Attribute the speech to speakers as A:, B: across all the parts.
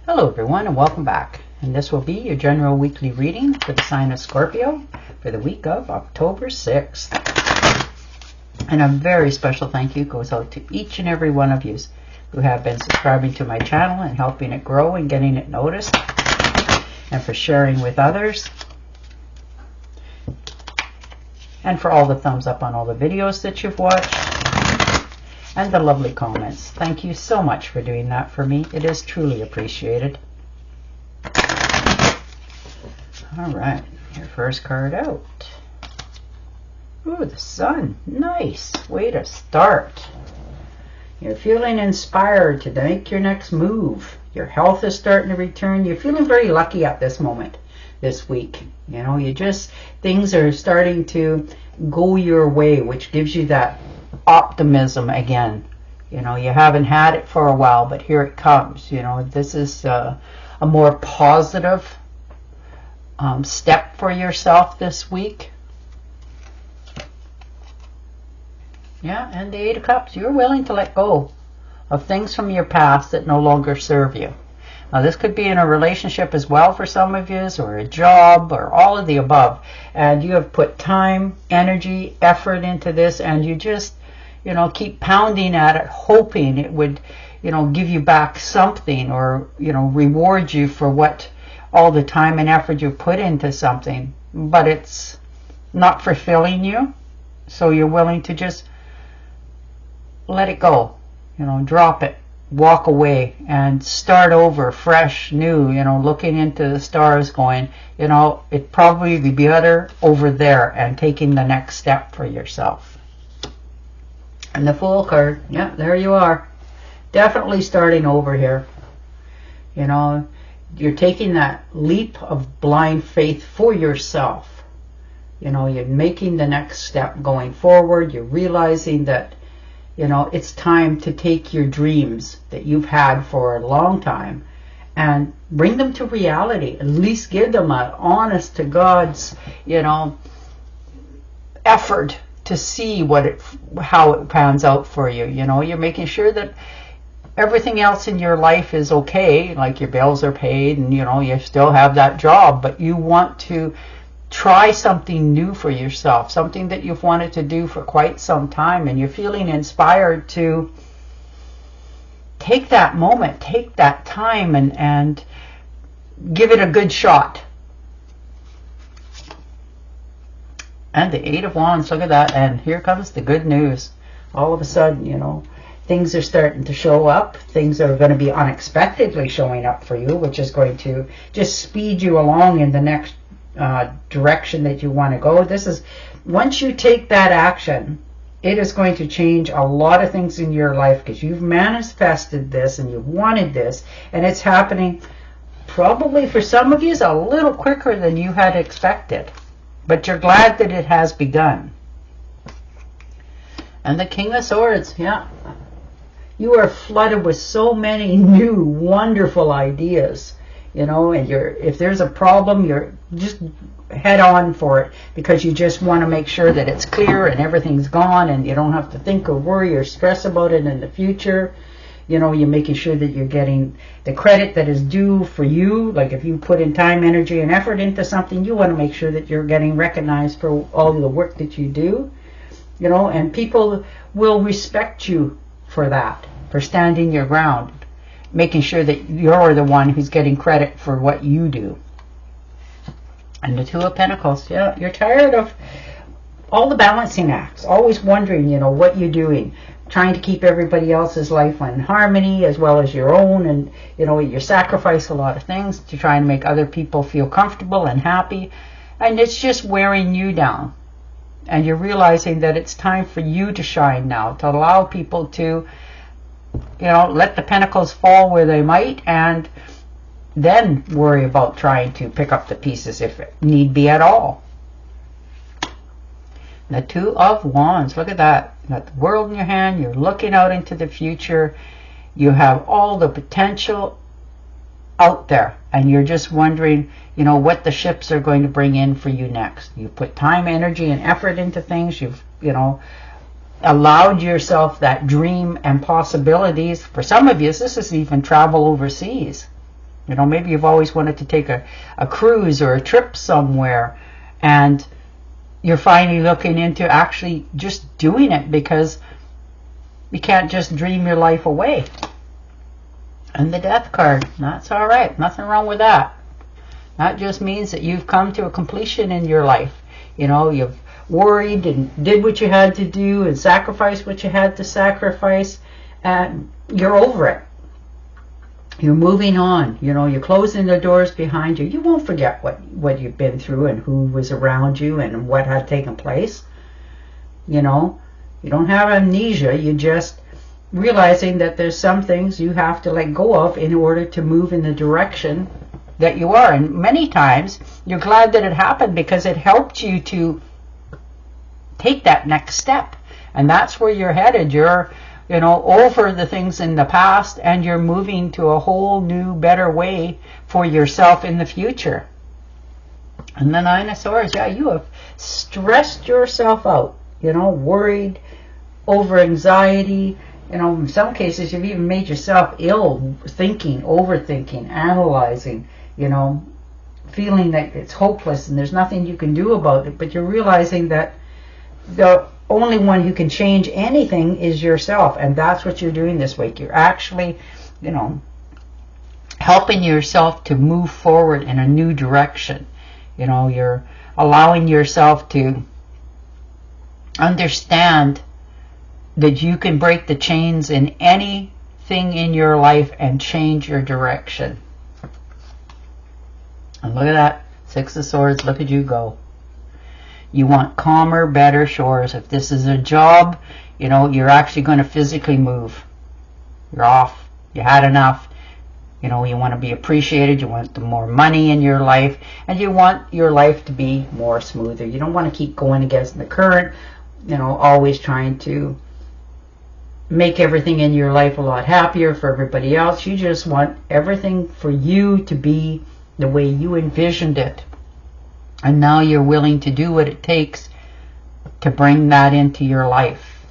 A: Hello everyone and welcome back. And this will be your general weekly reading for the sign of Scorpio for the week of October 6th. And a very special thank you goes out to each and every one of you who have been subscribing to my channel and helping it grow and getting it noticed, and for sharing with others, and for all the thumbs up on all the videos that you've watched, and the lovely comments. Thank you so much for doing that for me. It is truly appreciated. All right, your first card out. Ooh, the sun. Nice. Way to start. You're feeling inspired to make your next move. Your health is starting to return. You're feeling very lucky at this moment, this week. You know, things are starting to go your way, which gives you that optimism again. You know, you haven't had it for a while, but here it comes. You know, this is a more positive step for yourself this week. Yeah, and the Eight of Cups. You're willing to let go of things from your past that no longer serve you. Now, this could be in a relationship as well for some of you, or a job, or all of the above. And you have put time, energy, effort into this, and you just, you know, keep pounding at it, hoping it would, you know, give you back something, or, you know, reward you for what all the time and effort you put into something. But it's not fulfilling you, so you're willing to just let it go, you know, drop it, walk away, and start over, fresh, new, you know, looking into the stars, going, you know, it'd probably be better over there, and taking the next step for yourself. And the Fool card, yeah, there you are. Definitely starting over here. You know, you're taking that leap of blind faith for yourself. You know, you're making the next step going forward. You're realizing that, you know, it's time to take your dreams that you've had for a long time and bring them to reality. At least give them an honest to God's, you know, effort to see how it pans out for you. You know, you're making sure that everything else in your life is okay, like your bills are paid and, you know, you still have that job, but you want to try something new for yourself, something that you've wanted to do for quite some time, and you're feeling inspired to take that moment, take that time, and give it a good shot. And the Eight of Wands, look at that, and here comes the good news. All of a sudden, you know, things are starting to show up. Things are going to be unexpectedly showing up for you, which is going to just speed you along in the next direction that you want to go. This is, once you take that action, it is going to change a lot of things in your life, because you've manifested this and you've wanted this, and it's happening probably for some of you a little quicker than you had expected, but you're glad that it has begun. And the King of Swords, yeah, you are flooded with so many new wonderful ideas. You know, and if there's a problem, you're just head on for it, because you just want to make sure that it's clear and everything's gone, and you don't have to think or worry or stress about it in the future. You know, you're making sure that you're getting the credit that is due for you. Like, if you put in time, energy, and effort into something, you want to make sure that you're getting recognized for all the work that you do. You know, and people will respect you for that, for standing your ground, making sure that you're the one who's getting credit for what you do. And the Two of Pentacles, yeah, you're tired of all the balancing acts, always wondering, you know, what you're doing, trying to keep everybody else's life in harmony as well as your own, and, you know, you sacrifice a lot of things to try and make other people feel comfortable and happy, and it's just wearing you down. And you're realizing that it's time for you to shine now, to allow people to, you know, let the pentacles fall where they might, and then worry about trying to pick up the pieces if need be at all. The Two of Wands, look at that. You got the world in your hand. You're looking out into the future. You have all the potential out there, and you're just wondering, you know, what the ships are going to bring in for you next. You put time, energy, and effort into things. You've, you know, allowed yourself that dream and possibilities. For some of you, this is even travel overseas. You know, maybe you've always wanted to take a cruise or a trip somewhere, and you're finally looking into actually just doing it, because you can't just dream your life away. And the Death card, that's all right. Nothing wrong with that. That just means that you've come to a completion in your life. You know, you've worried and did what you had to do and sacrificed what you had to sacrifice, and you're over it. You're moving on. You know, you're closing the doors behind you. You won't forget what you've been through and who was around you and what had taken place. You know, you don't have amnesia. You just realizing that there's some things you have to let go of in order to move in the direction that you are. And many times you're glad that it happened, because it helped you to take that next step. And that's where you're headed. You're, you know, over the things in the past, and you're moving to a whole new, better way for yourself in the future. And the Nine of Swords, yeah, you have stressed yourself out, you know, worried, over anxiety. You know, in some cases, you've even made yourself ill, thinking, overthinking, analyzing, you know, feeling that it's hopeless and there's nothing you can do about it. But you're realizing that the only one who can change anything is yourself. And that's what you're doing this week. You're actually, you know, helping yourself to move forward in a new direction. You know, you're allowing yourself to understand that you can break the chains in anything in your life and change your direction. And look at that, Six of Swords, look at you go. You want calmer, better shores. If this is a job, you know, you're actually going to physically move. You're off. You had enough. You know, you want to be appreciated. You want more money in your life. And you want your life to be more smoother. You don't want to keep going against the current, you know, always trying to make everything in your life a lot happier for everybody else. You just want everything for you to be the way you envisioned it. And now you're willing to do what it takes to bring that into your life.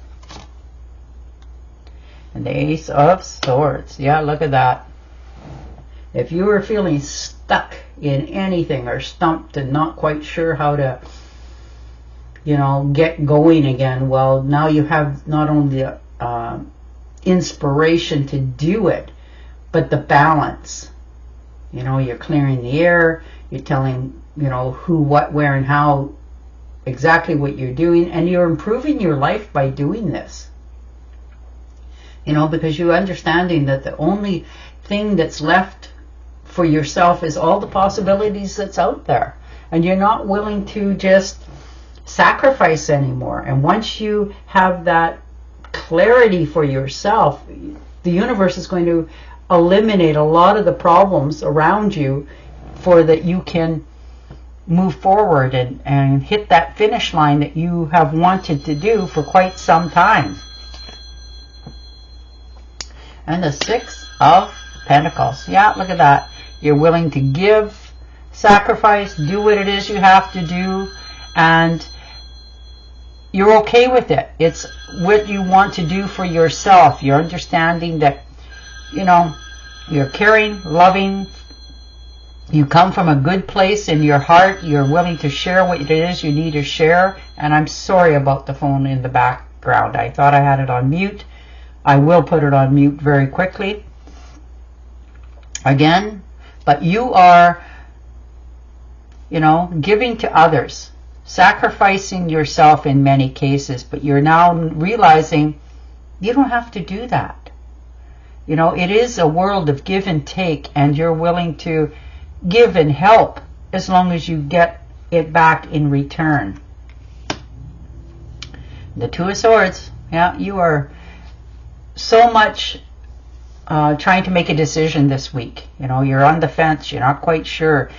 A: And the Ace of Swords. Yeah, look at that. If you were feeling stuck in anything or stumped and not quite sure how to, you know, get going again, well, now you have not only the inspiration to do it, but the balance. You know, you're clearing the air, you're telling, you know, who, what, where, and how, exactly what you're doing, and you're improving your life by doing this. You know, because you're understanding that the only thing that's left for yourself is all the possibilities that's out there, and you're not willing to just sacrifice anymore. And once you have that clarity for yourself, the universe is going to eliminate a lot of the problems around you for that you can move forward and hit that finish line that you have wanted to do for quite some time. And the Six of Pentacles. Yeah, look at that. You're willing to give, sacrifice, do what it is you have to do, and you're okay with it. It's what you want to do for yourself. You're understanding that, you know, you're caring, loving, you come from a good place in your heart. You're willing to share what it is you need to share. And I'm sorry about the phone in the background. I thought I had it on mute. I will put it on mute very quickly again. But you are, you know, giving to others, sacrificing yourself in many cases, but you're now realizing you don't have to do that. You know, it is a world of give and take, and you're willing to give and help as long as you get it back in return. The Two of Swords. Yeah, you are so much trying to make a decision this week. You know, you're on the fence. You're not quite sure.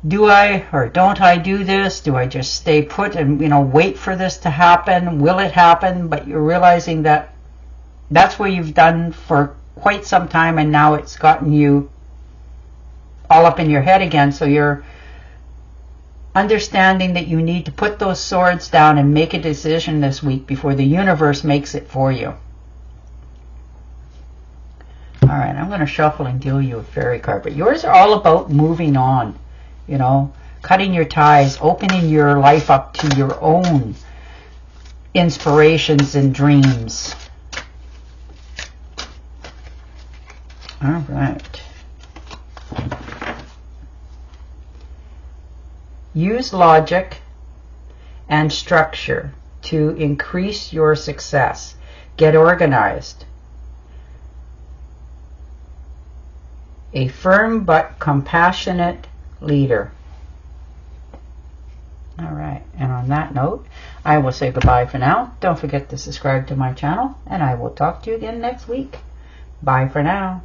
A: Do I or don't I do this? Do I just stay put and, you know, wait for this to happen? Will it happen? But you're realizing that that's what you've done for quite some time, and now it's gotten you all up in your head again. So you're understanding that you need to put those swords down and make a decision this week before the universe makes it for you. All right, I'm going to shuffle and deal you a fairy card. But yours are all about moving on, you know, cutting your ties, opening your life up to your own inspirations and dreams. All right. Use logic and structure to increase your success. Get organized. A firm but compassionate leader. All right, and on that note, I will say goodbye for now. Don't forget to subscribe to my channel, and I will talk to you again next week. Bye for now.